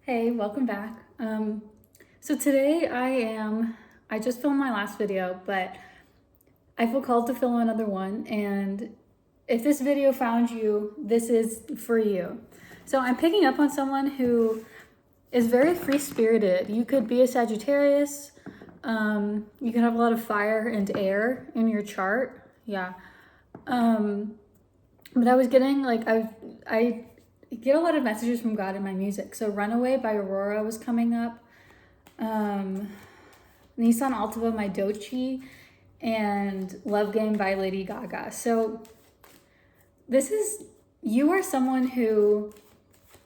Hey, welcome back. So today I just filmed my last video, but I feel called to film another one. And if this video found you, this is for you. So I'm picking up on someone who is very free-spirited. You could be a Sagittarius. You can have a lot of fire and air in your chart. Yeah. But I was getting I get a lot of messages from God in my music. So Runaway by Aurora was coming up. Nissan Altima by Doechii, and Love Game by Lady Gaga. So you are someone who,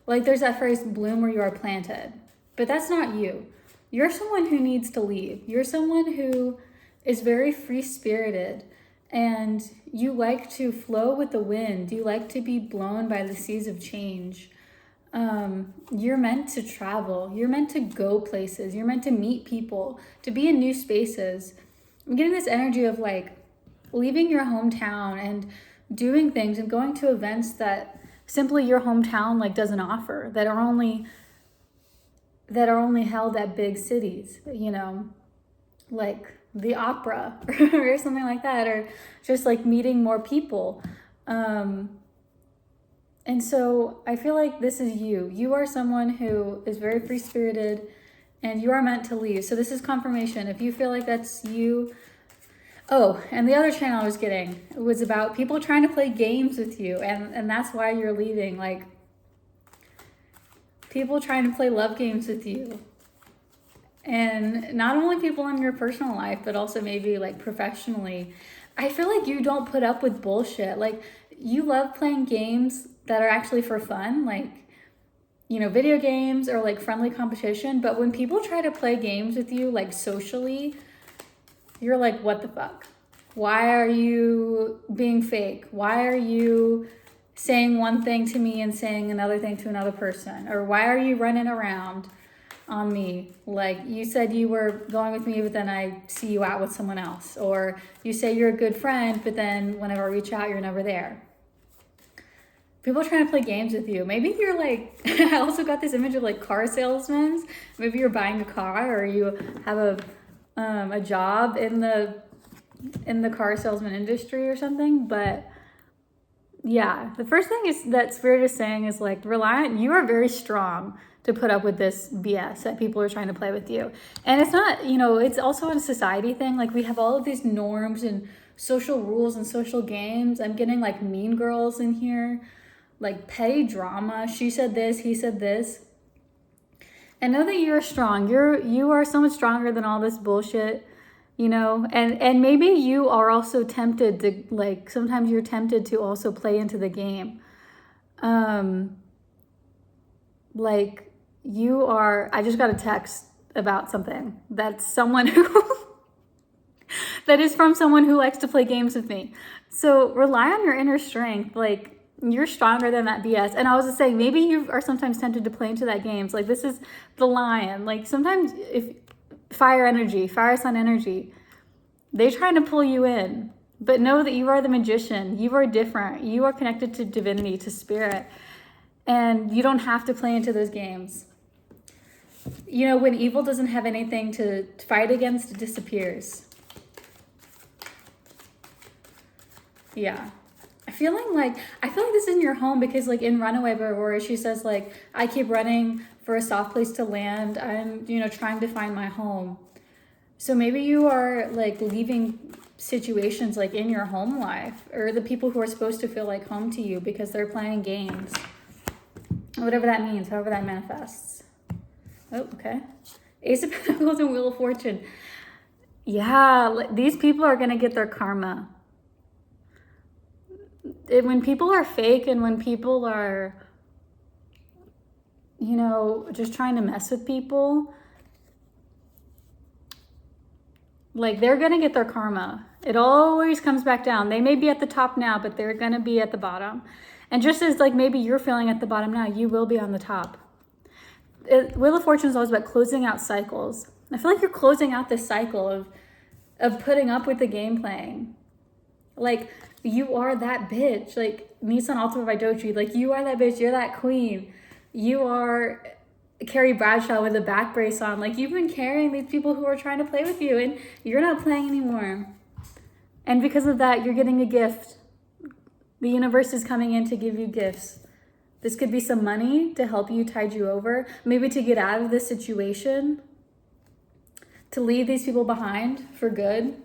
like there's that phrase, bloom where you are planted, but that's not you. You're someone who needs to leave. You're someone who is very free-spirited, and you like to flow with the wind. You like to be blown by the seas of change. You're meant to travel. You're meant to go places. You're meant to meet people, to be in new spaces. I'm getting this energy of like leaving your hometown and doing things and going to events that simply your hometown like doesn't offer, that are only held at big cities, like the opera or something like that, or just like meeting more people. And so I feel like this is you. You are someone who is very free-spirited and you are meant to leave. So this is confirmation. If you feel like that's you. Oh, and the other channel I was getting was about people trying to play games with you, and that's why you're leaving. Like people trying to play love games with you. And not only people in your personal life, but also maybe like professionally. I feel like you don't put up with bullshit. Like you love playing games that are actually for fun, like, video games or like friendly competition. But when people try to play games with you, like socially, you're like, what the fuck? Why are you being fake? Why are you saying one thing to me and saying another thing to another person? Or why are you running around on me? Like you said you were going with me, but then I see you out with someone else. Or you say you're a good friend, but then whenever I reach out, you're never there. People are trying to play games with you. Maybe you're like, I also got this image of like car salesmen. Maybe you're buying a car or you have a job in the car salesman industry or something. But yeah, the first thing is that Spirit is saying is like, Reliant, you are very strong to put up with this BS that people are trying to play with you. And it's not, it's also a society thing. Like we have all of these norms and social rules and social games. I'm getting like mean girls in here, like petty drama. She said this, he said this. And know that you're strong. You are so much stronger than all this bullshit, and maybe you are also tempted to, like, sometimes you're tempted to also play into the game. Like I just got a text about something that's someone who that is from someone who likes to play games with me. So rely on your inner strength. Like you're stronger than that BS. And I was just saying, maybe you are sometimes tempted to play into that games. Like this is the lion. Like sometimes if fire sign energy, they're trying to pull you in. But know that you are the magician. You are different. You are connected to divinity, to spirit. And you don't have to play into those games. When evil doesn't have anything to fight against, it disappears. Yeah. I feel like this is in your home because like in Runaway by Aurora, she says like, I keep running for a soft place to land. I'm, trying to find my home. So maybe you are like leaving situations like in your home life or the people who are supposed to feel like home to you because they're playing games. Whatever that means, however that manifests. Oh, okay. Ace of Pentacles and Wheel of Fortune. Yeah, these people are going to get their karma. When people are fake and when people are, just trying to mess with people, like they're going to get their karma. It always comes back down. They may be at the top now, but they're going to be at the bottom. And just as like maybe you're feeling at the bottom now, you will be on the top. Wheel of Fortune is always about closing out cycles. I feel like you're closing out this cycle of putting up with the game playing. Like you are that bitch. Like Nissan Altima by Doechii. Like you are that bitch. You're that queen. You are Carrie Bradshaw with a back brace on. Like, you've been carrying these people who are trying to play with you, and you're not playing anymore. And because of that, you're getting a gift. The universe is coming in to give you gifts. This could be some money to help you tide you over, maybe to get out of this situation, to leave these people behind for good,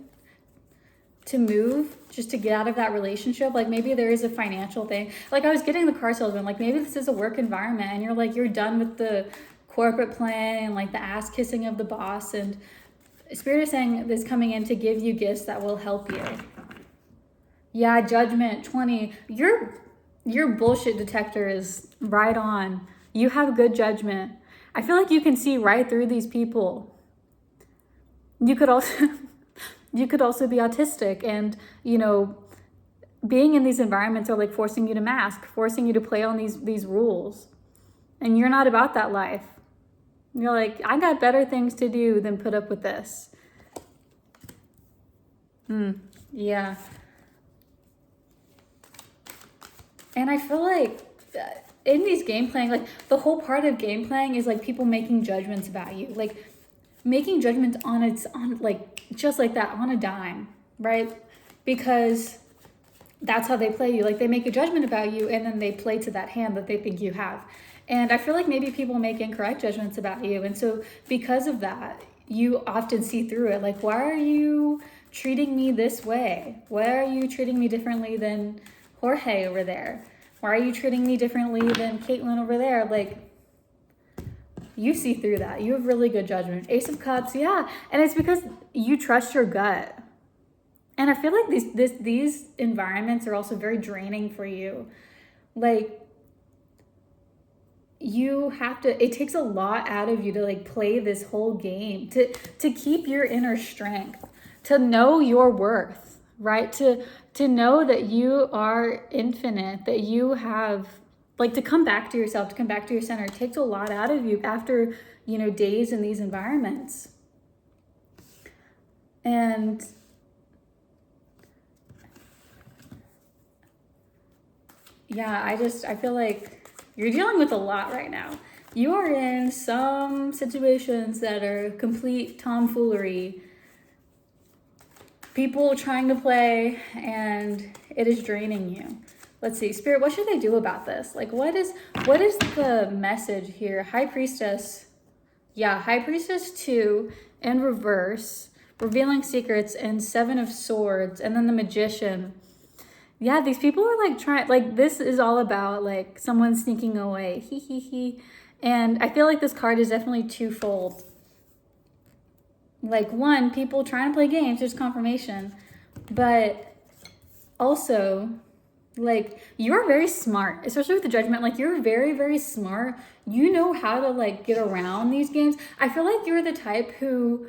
to move, just to get out of that relationship. Like, maybe there is a financial thing. Like, I was getting the car salesman, like, maybe this is a work environment and you're like, you're done with the corporate play and like the ass kissing of the boss, and Spirit is saying this coming in to give you gifts that will help you. Yeah, Judgment 20. Your bullshit detector is right on. You have good judgment. I feel like you can see right through these people. You could also you could also be autistic, and being in these environments are like forcing you to mask, forcing you to play on these rules. And you're not about that life. You're like, I got better things to do than put up with this. Yeah. And I feel like in these game playing, like the whole part of game playing is like people making judgments about you, like making judgments on like just like that, on a dime, right? Because that's how they play you. Like, they make a judgment about you and then they play to that hand that they think you have. And I feel like maybe people make incorrect judgments about you. And so because of that, you often see through it. Like, why are you treating me this way? Why are you treating me differently than Jorge over there? Why are you treating me differently than Caitlin over there? Like, you see through that. You have really good judgment. Ace of Cups, yeah. And it's because you trust your gut. And I feel like these environments are also very draining for you. Like, you have to, it takes a lot out of you to like play this whole game, to keep your inner strength, to know your worth, right? To know that you are infinite, that you have, like, to come back to yourself, to come back to your center. It takes a lot out of you after, days in these environments. And yeah, I feel like you're dealing with a lot right now. You are in some situations that are complete tomfoolery. People trying to play, and it is draining you. Let's see, Spirit, what should they do about this? Like, what is the message here? High Priestess. Yeah, High Priestess 2 in reverse, revealing secrets, and 7 of Swords, and then the Magician. Yeah, these people are like trying, like, this is all about like someone sneaking away. Hee hee hee. And I feel like this card is definitely twofold. Like, one, people trying to play games, there's confirmation. But also, like, you're very smart, especially with the Judgment. Like, you're very, very smart. You know how to like get around these games. I feel like you're the type who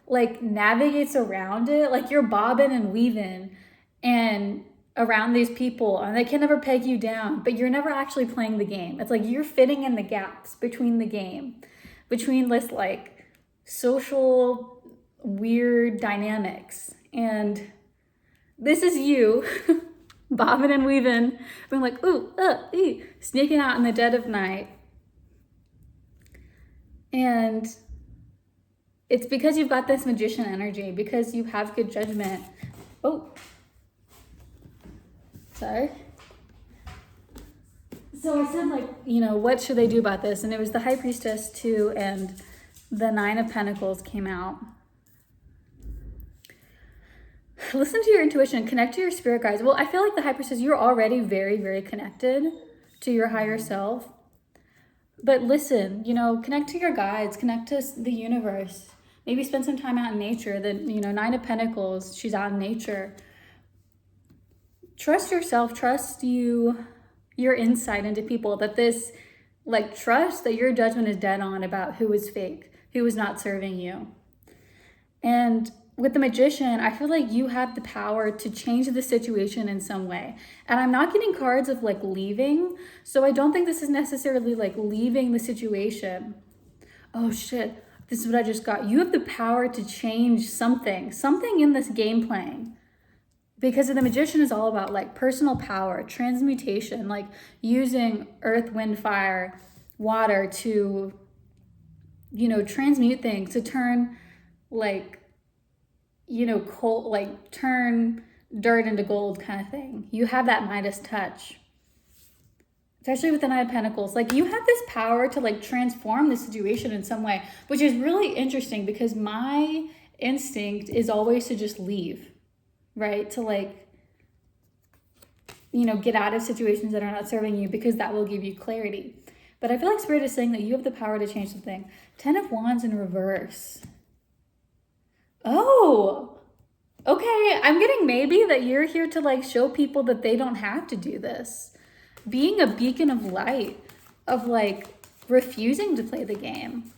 like navigates around it. Like, you're bobbing and weaving and around these people, and they can never peg you down, but you're never actually playing the game. It's like you're fitting in the gaps between the game, between this like social weird dynamics. And this is you bobbing and weaving, being like, ooh, sneaking out in the dead of night. And it's because you've got this Magician energy, because you have good judgment. Oh, sorry. So I said, like, what should they do about this? And it was the High Priestess 2 and the 9 of Pentacles came out. Listen to your intuition, connect to your spirit guides. Well, I feel like the High Priestess, you're already very, very connected to your higher self. But listen, connect to your guides, connect to the universe. Maybe spend some time out in nature. The 9 of Pentacles, she's out in nature. Trust yourself, trust your insight into people, that this, like, trust that your judgment is dead on about who is fake, who is not serving you. And with the Magician, I feel like you have the power to change the situation in some way. And I'm not getting cards of like leaving, so I don't think this is necessarily like leaving the situation. Oh shit, this is what I just got. You have the power to change something in this game playing. Because the Magician is all about like personal power, transmutation, like using earth, wind, fire, water to transmute things to turn like, coal, like turn dirt into gold kind of thing. You have that Midas touch. Especially with the Nine of Pentacles. Like, you have this power to like transform the situation in some way, which is really interesting because my instinct is always to just leave, right? To like, get out of situations that are not serving you, because that will give you clarity. But I feel like Spirit is saying that you have the power to change something. 10 of Wands in reverse. Oh, okay. I'm getting maybe that you're here to like show people that they don't have to do this. Being a beacon of light, of like refusing to play the game.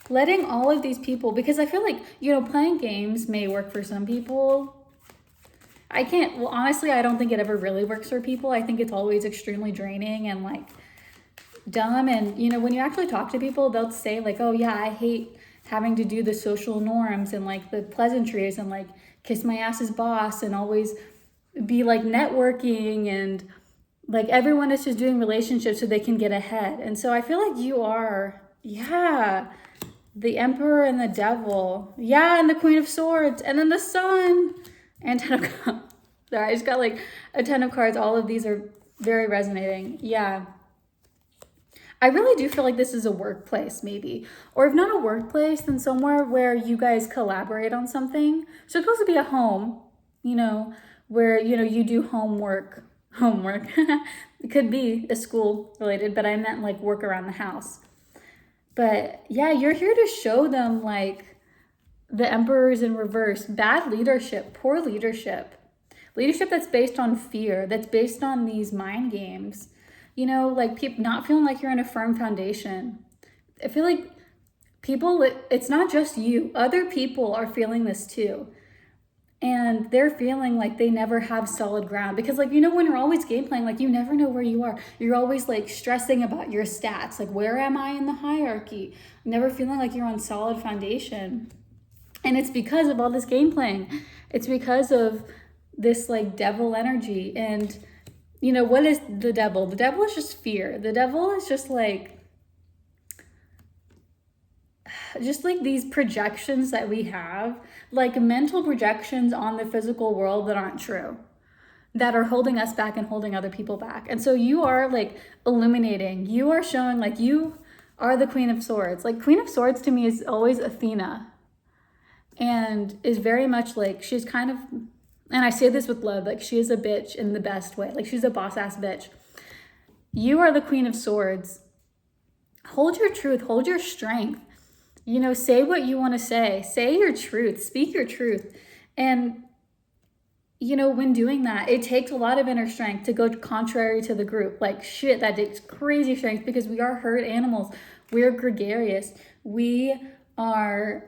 Letting all of these people, because I feel like, playing games may work for some people. Honestly, I don't think it ever really works for people. I think it's always extremely draining and like dumb. And, when you actually talk to people, they'll say like, oh yeah, I hate having to do the social norms and like the pleasantries and like kiss my ass's boss and always be like networking and like everyone is just doing relationships so they can get ahead. And so I feel like you are, the Emperor and the Devil. Yeah, and the Queen of Swords. And then the Sun. And 10 of Cups. Sorry, I just got like a 10 of cards. All of these are very resonating. Yeah. I really do feel like this is a workplace, maybe. Or if not a workplace, then somewhere where you guys collaborate on something. So it's supposed to be a home, where, you do homework. It could be a school related, but I meant like work around the house. But yeah, you're here to show them like the Emperor's in reverse. Bad leadership, poor leadership. Leadership that's based on fear, that's based on these mind games. Like people not feeling like you're in a firm foundation. I feel like people, it's not just you. Other people are feeling this too. And they're feeling like they never have solid ground. Because like, when you're always game playing, like you never know where you are. You're always like stressing about your stats. Like, where am I in the hierarchy? Never feeling like you're on solid foundation. And it's because of all this game playing. It's because of this like devil energy. And what is the devil? The devil is just fear. The devil is just like these projections that we have, like mental projections on the physical world that aren't true, that are holding us back and holding other people back. And so you are like illuminating, you are showing like you are the Queen of Swords. Like Queen of Swords to me is always Athena, and is very much like, she's kind of, and I say this with love, like she is a bitch in the best way. Like she's a boss ass bitch. You are the Queen of Swords. Hold your truth, hold your strength. Say what you want to say your truth, speak your truth. And, when doing that, it takes a lot of inner strength to go contrary to the group. Like shit, that takes crazy strength, because we are herd animals. We're gregarious. We are,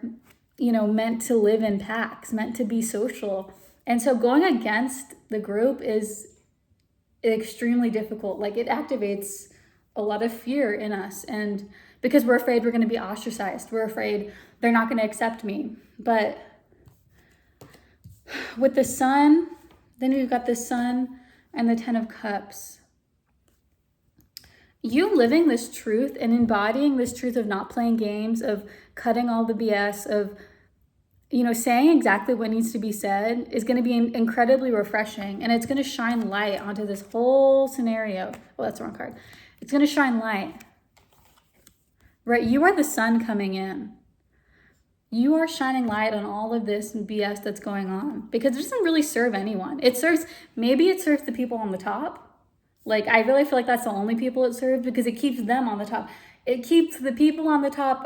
meant to live in packs, meant to be social. And so going against the group is extremely difficult. Like it activates a lot of fear in us, and because we're afraid we're going to be ostracized. We're afraid they're not going to accept me. But with the Sun, then you've got the Sun and the 10 of Cups. You living this truth and embodying this truth of not playing games, of cutting all the BS, of, saying exactly what needs to be said, is going to be incredibly refreshing. And it's going to shine light onto this whole scenario. Well, that's the wrong card. It's going to shine light. Right? You are the sun coming in. You are shining light on all of this BS that's going on, because it doesn't really serve anyone. Maybe it serves the people on the top. Like, I really feel like that's the only people it serves, because it keeps them on the top. It keeps the people on the top,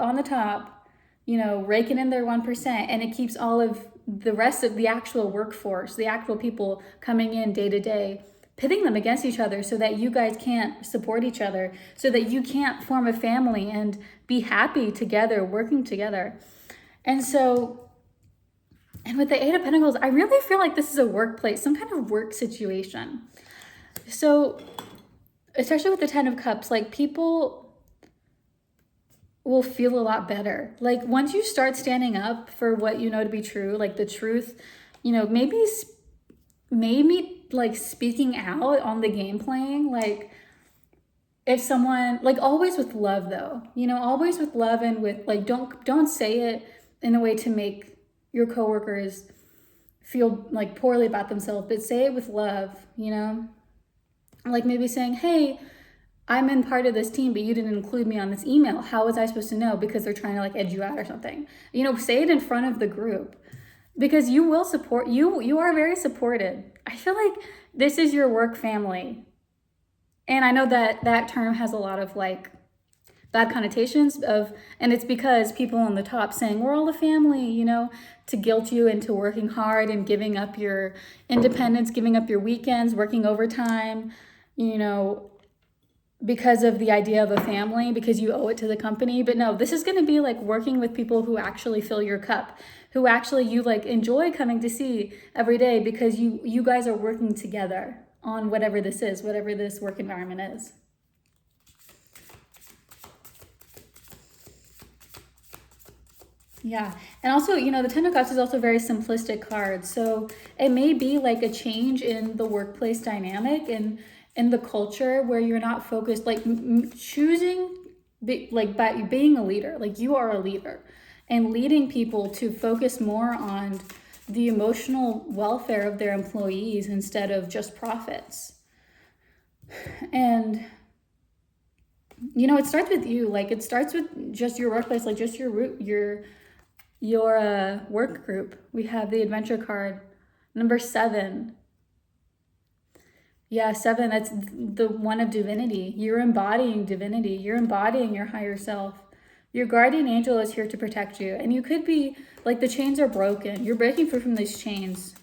raking in their 1%, and it keeps all of the rest of the actual workforce, the actual people coming in day to day, pitting them against each other so that you guys can't support each other, so that you can't form a family and be happy together, working together. And so, and with the 8 of Pentacles, I really feel like this is a workplace, some kind of work situation. So, especially with the 10 of Cups, like people will feel a lot better. Like once you start standing up for what you know to be true, like the truth, maybe like speaking out on the game playing, like if someone, like, always with love though, you know, always with love, and with like, don't say it in a way to make your coworkers feel like poorly about themselves, but say it with love, you know, like maybe saying, hey, I'm in part of this team, but you didn't include me on this email. How was I supposed to know? Because they're trying to like edge you out or something. You know, say it in front of the group, because you will support you. You are very supported. I feel like this is your work family. And I know that that term has a lot of like bad connotations of, and it's because people on the top saying we're all a family, you know, to guilt you into working hard and giving up your independence, giving up your weekends, working overtime, you know, because of the idea of a family, because you owe it to the company. But no, this is going to be like working with people who actually fill your cup, who actually you like enjoy coming to see every day, because you guys are working together on whatever this is, whatever this work environment is. Yeah. And also, you know, the Ten of Cups is also a very simplistic card. So it may be like a change in the workplace dynamic and in the culture, where you're not focused, like choosing, like by being a leader, like you are a leader, and leading people to focus more on the emotional welfare of their employees instead of just profits. And you know, it starts with you. Like it starts with just your workplace, like just your work group. We have the adventure card, number 7. Yeah, 7, that's the one of divinity. You're embodying divinity. You're embodying your higher self. Your guardian angel is here to protect you. And you could be like, the chains are broken. You're breaking free from these chains.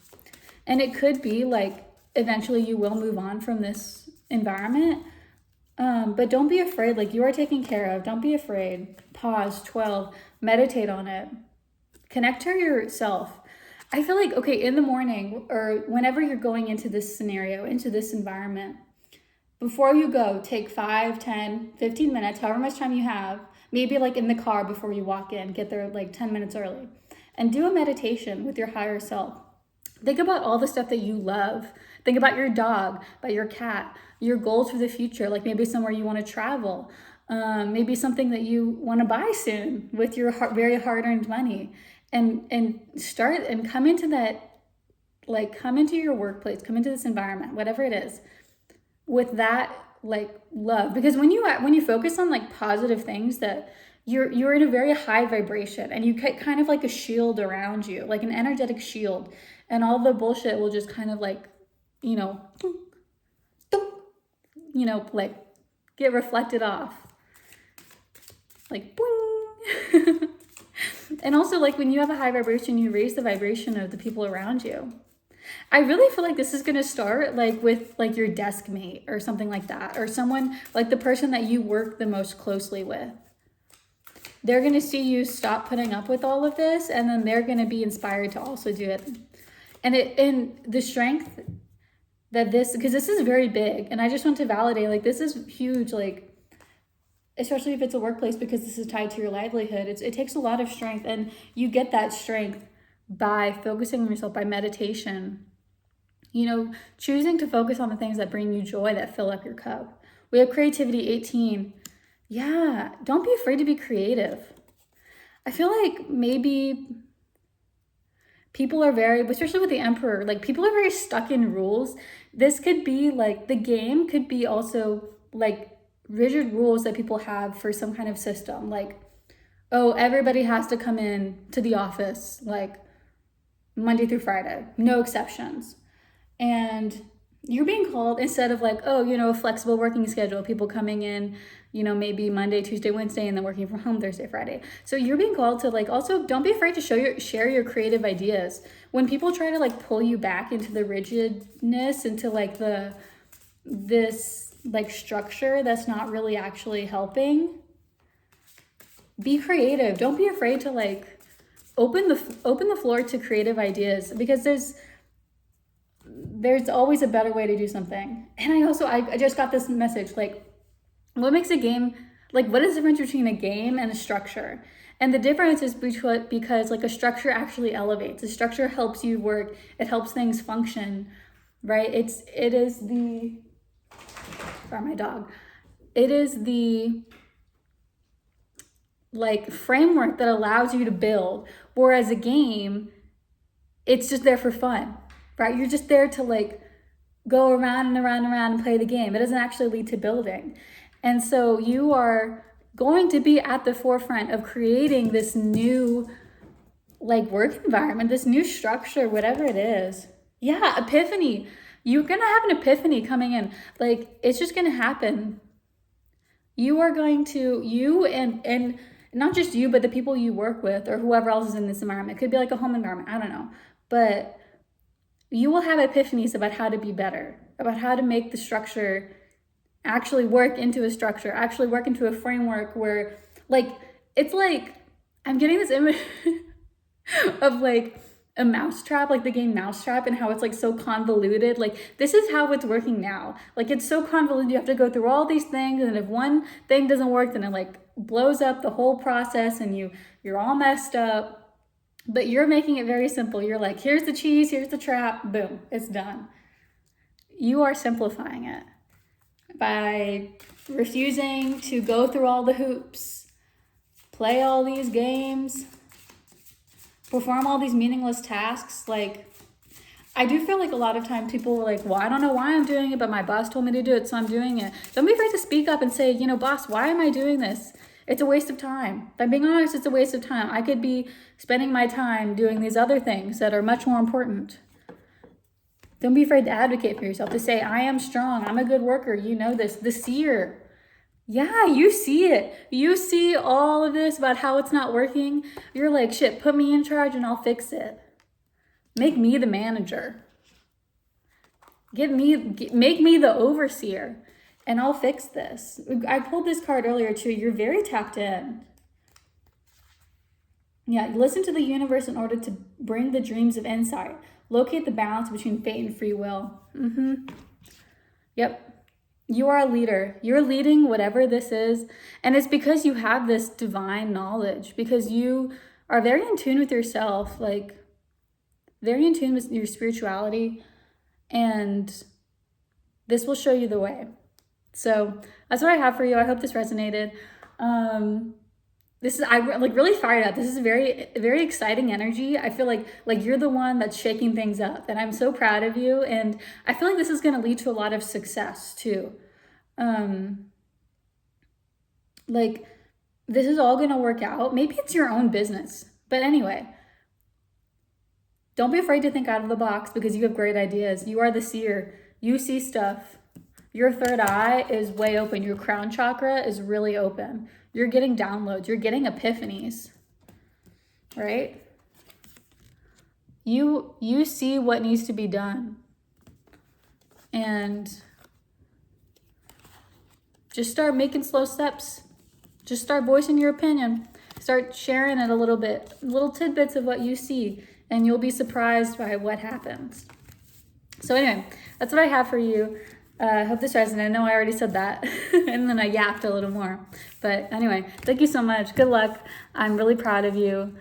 And it could be like eventually you will move on from this environment. But don't be afraid. Like, you are taken care of. Don't be afraid. Pause. 12. Meditate on it. Connect to yourself. I feel like, okay, in the morning or whenever you're going into this scenario, into this environment, before you go, take 5, 10, 15 minutes, however much time you have, maybe like in the car before you walk in, get there like 10 minutes early, and do a meditation with your higher self. Think about all the stuff that you love. Think about your dog, about your cat, your goals for the future, like maybe somewhere you want to travel, maybe something that you want to buy soon with your very hard-earned money. And start and come into that, like come into your workplace, come into this environment, whatever it is, with that like love. Because when you focus on like positive things, that you're in a very high vibration, and you get kind of like a shield around you, like an energetic shield, and all the bullshit will just kind of like, you know, like get reflected off, like boing. And also, like when you have a high vibration, you raise the vibration of the people around you. I really feel like this is going to start like with like your desk mate or something like that, or someone like the person that you work the most closely with. They're going to see you stop putting up with all of this, and then they're going to be inspired to also do it. And the strength that this, because this is very big, and I just want to validate, like this is huge, like especially if it's a workplace, because this is tied to your livelihood. It takes a lot of strength, and you get that strength by focusing on yourself, by meditation, you know, choosing to focus on the things that bring you joy, that fill up your cup. We have creativity, 18. Yeah, don't be afraid to be creative. I feel like maybe people are very, especially with the Emperor, like people are very stuck in rules. This could be like, the game could be also like rigid rules that people have for some kind of system. Like, oh, everybody has to come in to the office like Monday through Friday, no exceptions. And you're being called, instead of like, oh, you know, a flexible working schedule, people coming in, you know, maybe Monday, Tuesday, Wednesday, and then working from home Thursday, Friday. So you're being called to like, also don't be afraid to share your creative ideas. When people try to like pull you back into the rigidness, into like this like structure that's not really actually helping, be creative. Don't be afraid to like open the floor to creative ideas, because there's always a better way to do something. And I just got this message, like, what makes a game, like what is the difference between a game and a structure? And the difference is because like a structure actually elevates. A structure helps you work, it helps things function, right? It is the, sorry, my dog. it is the like framework that allows you to build. Whereas a game, it's just there for fun, right? You're just there to like go around and around and around and play the game. It doesn't actually lead to building. And so you are going to be at the forefront of creating this new like work environment, this new structure, whatever it is. Yeah, epiphany. You're gonna have an epiphany coming in. Like, it's just gonna happen. You are going to, you and not just you, but the people you work with or whoever else is in this environment. It could be like a home environment, I don't know. But you will have epiphanies about how to be better, about how to make the structure actually work into a structure, actually work into a framework where, like, it's like, I'm getting this image of like a mousetrap, like the game Mousetrap, and how it's like so convoluted. Like, this is how it's working now. Like, it's so convoluted, you have to go through all these things, and if one thing doesn't work, then it like blows up the whole process and you're all messed up. But you're making it very simple. You're like, here's the cheese, here's the trap, boom, it's done. You are simplifying it by refusing to go through all the hoops, play all these games, perform all these meaningless tasks. Like, I do feel like a lot of times people are like, well, I don't know why I'm doing it, but my boss told me to do it, so I'm doing it. Don't be afraid to speak up and say, you know, boss, why am I doing this? It's a waste of time. If I'm being honest, it's a waste of time. I could be spending my time doing these other things that are much more important. Don't be afraid to advocate for yourself, to say, I am strong, I'm a good worker, you know this. The seer. Yeah, you see it. You see all of this about how it's not working. You're like, shit, put me in charge and I'll fix it. Make me the manager. Make me the overseer. And I'll fix this. I pulled this card earlier too. You're very tapped in. Yeah, listen to the universe in order to bring the dreams of insight. Locate the balance between fate and free will. Yep. You are a leader. You're leading whatever this is. And it's because you have this divine knowledge. Because you are very in tune with yourself. Like, very in tune with your spirituality. And this will show you the way. So that's what I have for you. I hope this resonated. I'm like really fired up. This is very, very exciting energy. I feel like you're the one that's shaking things up, and I'm so proud of you. And I feel like this is going to lead to a lot of success too. Like, this is all going to work out. Maybe it's your own business, but anyway, don't be afraid to think out of the box because you have great ideas. You are the seer. You see stuff. Your third eye is way open. Your crown chakra is really open. You're getting downloads. You're getting epiphanies, right? You see what needs to be done. And just start making slow steps. Just start voicing your opinion. Start sharing it a little bit, little tidbits of what you see, and you'll be surprised by what happens. So anyway, that's what I have for you. I hope this resonated. I know I already said that and then I yapped a little more. But anyway, thank you so much. Good luck. I'm really proud of you.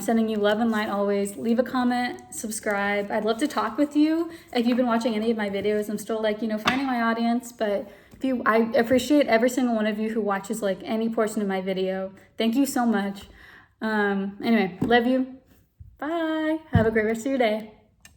Sending you love and light always. Leave a comment, subscribe. I'd love to talk with you. If you've been watching any of my videos, I'm still like, finding my audience. But I appreciate every single one of you who watches like any portion of my video. Thank you so much. Anyway, love you. Bye. Have a great rest of your day.